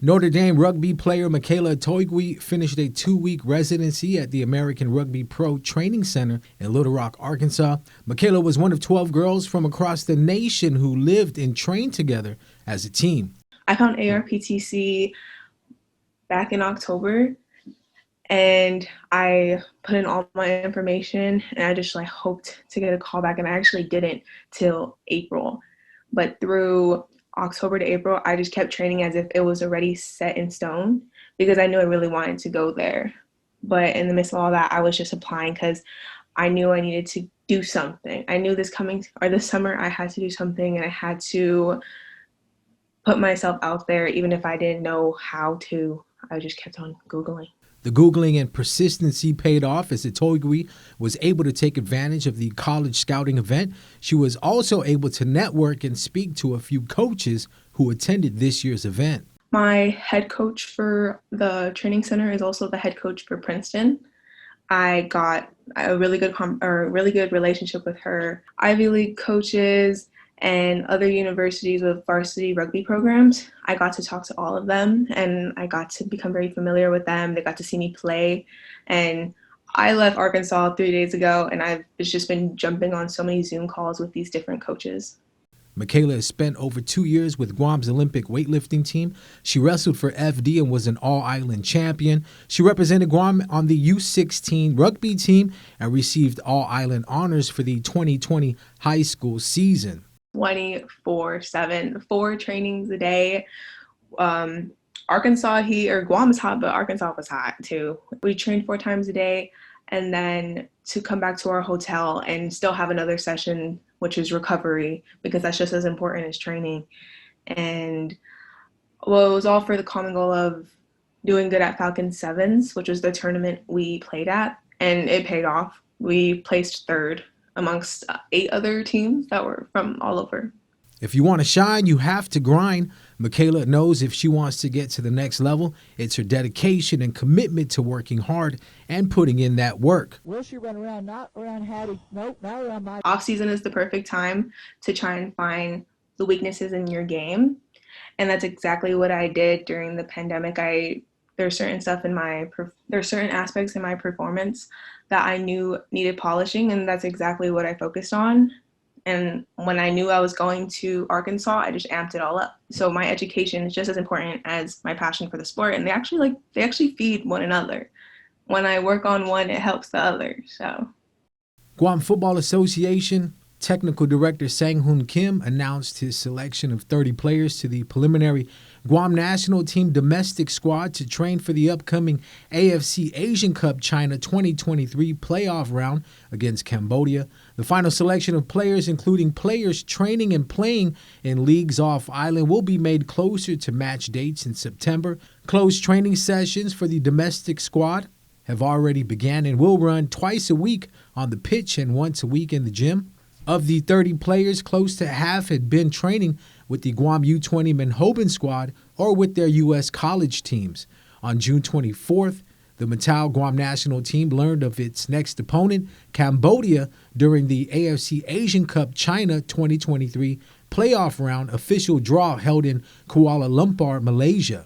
Notre Dame Rugby player Makayla Atoigue finished a 2-week residency at the American Rugby Pro Training Center in Little Rock, Arkansas. Makayla was one of 12 girls from across the nation who lived and trained together as a team. I found ARPTC back in October, and I put in all my information, and I just hoped to get a call back, and I actually didn't till April. But through October to April, I just kept training as if it was already set in stone because I knew I really wanted to go there. But in the midst of all that, I was just applying because I knew I needed to do something. I knew this summer I had to do something, and I had to put myself out there even if I didn't know how to. I just kept on Googling. The Googling and persistency paid off as Atoigue was able to take advantage of the college scouting event. She was also able to network and speak to a few coaches who attended this year's event. My head coach for the training center is also the head coach for Princeton. I got a really good relationship with her. Ivy League coaches and other universities with varsity rugby programs. I got to talk to all of them, and I got to become very familiar with them. They got to see me play, and I left Arkansas 3 days ago, and I've just been jumping on so many Zoom calls with these different coaches. Makayla has spent over 2 years with Guam's Olympic weightlifting team. She wrestled for FD and was an all-island champion. She represented Guam on the U16 rugby team and received all-island honors for the 2020 high school season. 24/7, 4 trainings a day. Guam is hot, but Arkansas was hot too. We trained 4 times a day, and then to come back to our hotel and still have another session, which is recovery, because that's just as important as training. And it was all for the common goal of doing good at Falcon Sevens, which was the tournament we played at, and it paid off. We placed 3rd amongst 8 other teams that were from all over. If you want to shine, you have to grind. Makayla knows if she wants to get to the next level, it's her dedication and commitment to working hard and putting in that work. Will she run around? Not around Hattie. Nope, not around my. Off-season is the perfect time to try and find the weaknesses in your game. And that's exactly what I did during the pandemic. There's certain aspects in my performance that I knew needed polishing, and that's exactly what I focused on. And when I knew I was going to Arkansas, I just amped it all up. So my education is just as important as my passion for the sport, and they actually feed one another. When I work on one, it helps the other. So Guam Football Association Technical Director Sang-Hoon Kim announced his selection of 30 players to the preliminary Guam national team domestic squad to train for the upcoming AFC Asian Cup China 2023 playoff round against Cambodia. The final selection of players, including players training and playing in leagues off island, will be made closer to match dates in September. Closed training sessions for the domestic squad have already begun and will run twice a week on the pitch and once a week in the gym. Of the 30 players, close to half had been training with the Guam U20 Manhoban squad or with their U.S. college teams. On June 24th, the Matao Guam national team learned of its next opponent, Cambodia, during the AFC Asian Cup China 2023 playoff round official draw held in Kuala Lumpur, Malaysia.